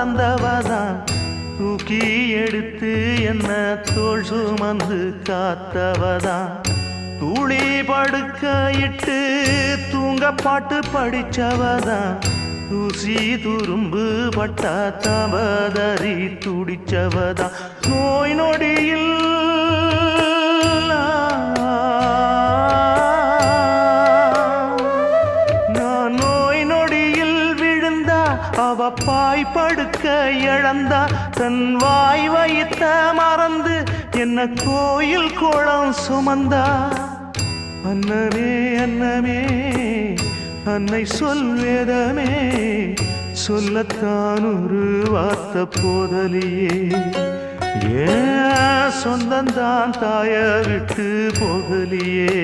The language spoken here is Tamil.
மறந்தவதான் தூக்கி எடுத்து என்ன தோள் சுமந்து காத்தவதான் தூளி படுக்கையிட்டு தூங்க பாட்டு படிச்சவதான் தூசி துரும்பு பட்டா தவதறி துடிச்சவதான் நோய் நொடியில் நான் நோய் நொடியில் விழுந்தா அவ பாய் படுக்க இழந்தா தன் வாய் வைத்த மறந்து என்ன கோயில் கோலம் சுமந்தா அன்னமே அன்னமே அன்னை சொல் வேதமே சொல்லத்தான் ஒரு வார்த்தை போதலியே ஏன் சொந்தந்தான் தாய விட்டு போகலியே.